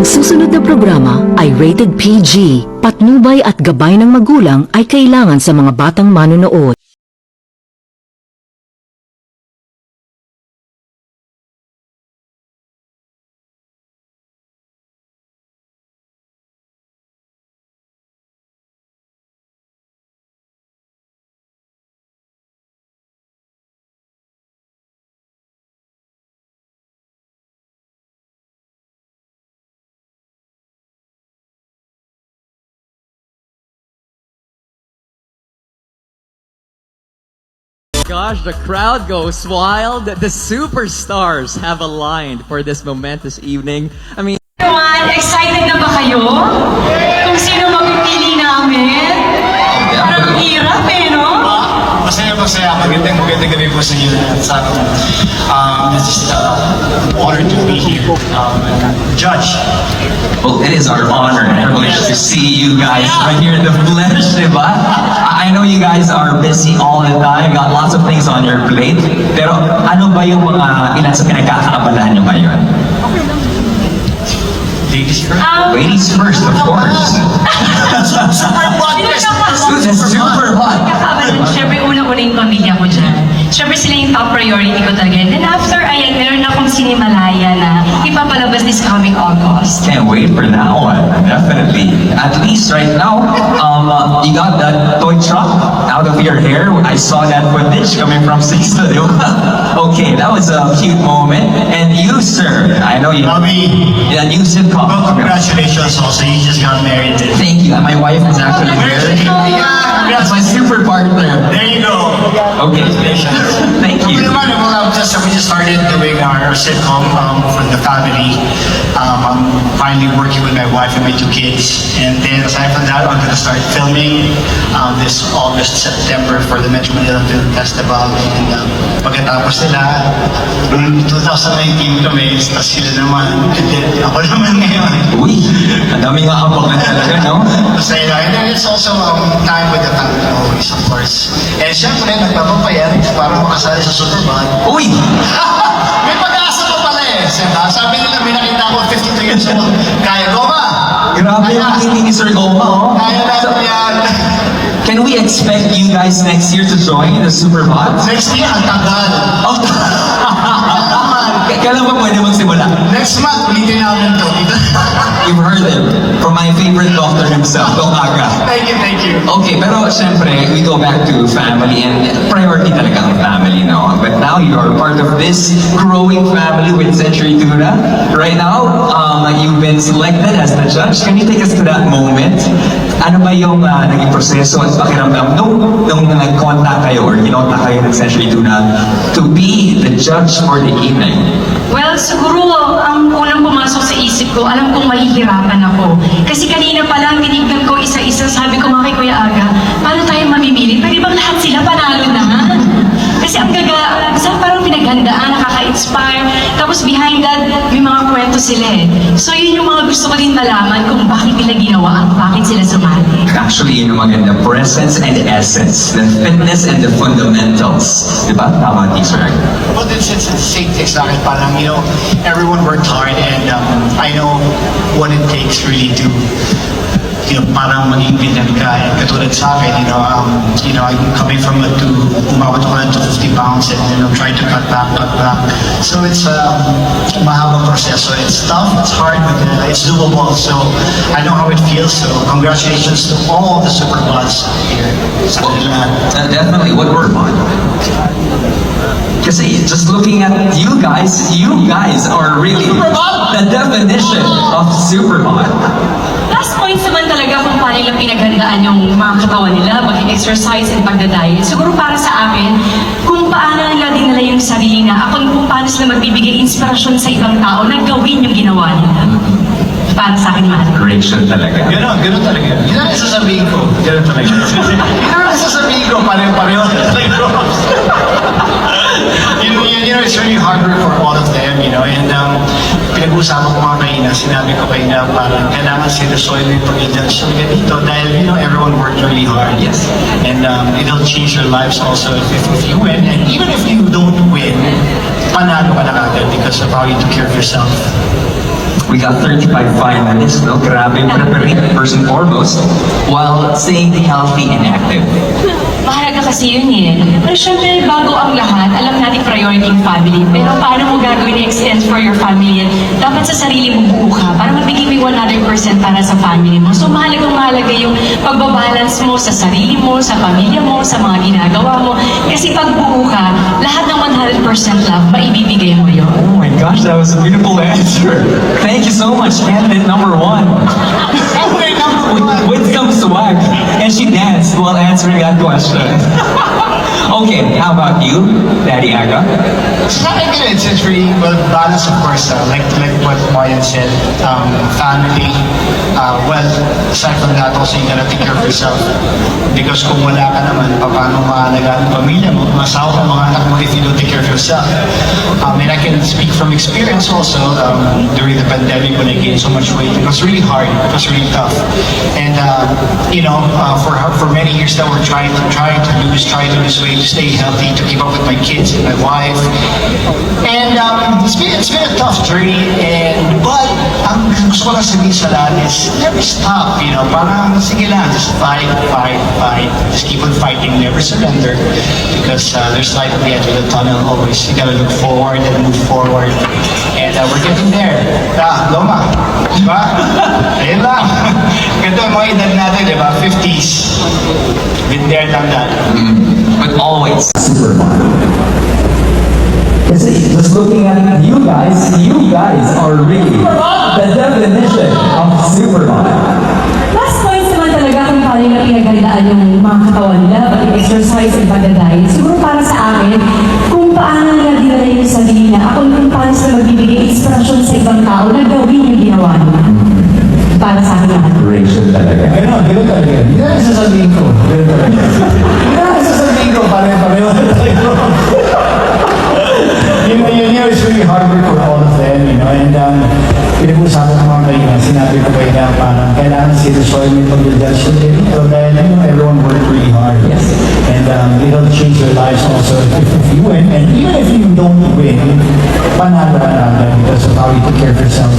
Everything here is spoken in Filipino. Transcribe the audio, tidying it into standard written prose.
susunod na programa ay rated PG. Patnubay at gabay ng magulang ay kailangan sa mga batang manonood. Gosh, the crowd goes wild. The superstars have aligned for this momentous evening. I mean, Everyone, excited na ba kayo? Kung sino mapipili namin? Parang hirap eh, no? Masaya. Magandang gabi po sa inyo lahat. Sa akin, this is honor to be here. Judge. Well, it is our honor and privilege to see you guys right here in the flesh, diba? I know you guys are busy all the time, got lots of things on your plate. Pero ano ba yung mga ilan sa pinagkakaabalahan nyo ngayon? Ladies first. Ladies first, of course. It's super hot. Siyempre, unang-una yung pamilya ko dyan. Siyempre, sila yung top priority ko talaga. And then after, ayan, meron akong sinimalaya na ipapalabas this coming August. Can't wait for that one, definitely. At least right now, you got that toy truck out of your hair. I saw that footage coming from Sixto. Okay, that was a cute moment. And you, sir, I know you. Bobby. Yeah, new sitcom. Well, congratulations also. You just got married. Thank you. My wife is actually here. That's my super partner. There you go. Okay. Thank you. We just started doing our sitcom for the family. I'm finally working with my wife and my 2 kids. And then aside from that, I'm going to start filming this August, September for the Metro Manila Film Festival. And pagkatapos nila, 2019 kami, tapos sila naman. And then ako naman ngayon. Uy, ang dami nga abangan talaga, no? Masaya na. And then it's also time with the family always, of course. And syempre, nagpapapayat para makasali sa Superbad. Uy! May pag-asa pa pala eh. Sabi nila, may nakita ko 52 years old. Kaya ko ba? Grabe yung hindi ni Sir Goma, oh. Kaya natin yan. Can we expect you guys next year to join the Superbots? Next year, ang tagal. Oh. Kailan ba pwede magsimula? Next month, ulitin namin to. You've heard it from my favorite doctor himself, Dong Aga. Thank you. Okay, pero syempre, we go back to family and priority talaga ang family, no? But now you are part of this growing family with Century Tuna. Right now, you've been selected as the judge. Can you take us to that moment? Ano ba yung naging proseso at pakiramdam nung nag-contact kayo or kinontak kayo ng Century Tuna to be the judge for the evening? Well, siguro ang unang pumasok sa isip ko, alam kong mahihirapan ako. Kasi kanina pa lang tinignan ko isa-isa, sabi ko nga kay Kuya Aga, paano tayo mamimili? Pwede bang lahat sila panalo na? Kasi ang parang pinaghandaan, nakaka-inspire. Tapos behind that, may mga kwento sila eh. So yun yung mga gusto ko din malaman kung bakit nila ginawa at bakit sila sumali. Actually, yun yung maganda. Presence and essence. The fitness and the fundamentals. Diba? Tama, teacher. Well, it's the same thing sa akin. Parang, everyone worked hard and I know what it takes really to parang maging binan ka. And katulad sa akin, I'm coming from umabot ko na to 50 pounds and trying to cut back. So it's mahabang proseso. It's tough, it's hard, but it's doable. So I know how it feels. So congratulations to all the Superbots here. Definitely. What word? Kasi just looking at you guys are really the definition of Superbot. Last point naman talaga kung paano nila pinaghandaan yung mga katawan nila, mag-exercise and pagdadiet. Siguro para sa akin, kung paano nila dinala yung sarili na ako, kung paano sila magbibigay inspirasyon sa ibang tao na gawin yung ginawa nila. Para sa akin, mahal. Rachel talaga. Ganun talaga. Yun ang sasabihin ko. Ganun talaga. Yun ang sasabihin ko. Pareho talaga. It's really hard work for all of them, and pinag-uusapan ko mga kaina, sinabi ko kaina parang kailangan seryosoy mo yung pag-judge ka dito dahil, everyone worked really hard. Yes. And it'll change your lives also if you win. And even if you don't win, panalo ka na kagad because of how you took care of yourself. We got 35 finalists, no? Grabe preparing, first and foremost, while staying healthy and active. Mahalaga kasi yun eh. Pero syempre, bago ang lahat, alam natin priority yung family. Pero paano mo gagawin i-extend for your family yan? Dapat sa sarili mo buo ka para mabigay mo yung 100% para sa family mo. So mahalaga yung pagbabalance mo sa sarili mo, sa pamilya mo, sa mga ginagawa mo. Kasi pag buo ka, lahat ng 100% love, maibibigay mo yun. Oh my gosh, that was a beautiful answer. Thank you so much, candidate number 1. With some swag. And she danced while answering that question. Okay, how about you, Daddy Aga? Sa akin, it's really, well, balance of course, like what Marian said, family, well, aside from that, also you gotta take care of yourself. Because kung wala ka naman, paano maalagaan ang pamilya mo, masawa ang mga anak mo if you don't take care of yourself. And I can speak from experience also, during the pandemic when I gained so much weight, it was really hard, it was really tough. And, for many years that we're trying to lose weight, to stay healthy, to keep up with my kids and my wife. And it's been a tough journey. But ang gusto ko lang sabihin sa lahat is never stop. Parang sige lang, just fight. Just keep on fighting, never surrender. Because there's light at the end of the tunnel always. You gotta look forward and move forward. And we're getting there. Loma. Diba? Ayun lang. Ganda ang mga edad natin, diba? 50s. Been there, done that. But always super fun. Just looking at you guys are really the definition of super fun. Last points naman talaga kung paano na pinaghandaan yung mga katawan nila, pag-exercise and pag-diet. Siguro para sa akin, kung paano nila dinala yung sarili na, ako kung paano sila magbibigay inspirasyon sa ibang tao na gawin yung ginawa nila. Para sa akin lahat. Rachel talaga. Ganun talaga. Hindi na sasabihin ko. Ganun talaga. Hindi na sasabihin ko. Pareho tayo. It's really hard work for all of them, and pinag-usapan ko mga kanina, sinabi ko kayo na parang kailangan seryosoy mo yung pag-judge dahil everyone worked really hard. Yes. And it'll change their lives also if you win. And even if you don't win, panalo ka natin because of how you took care of yourself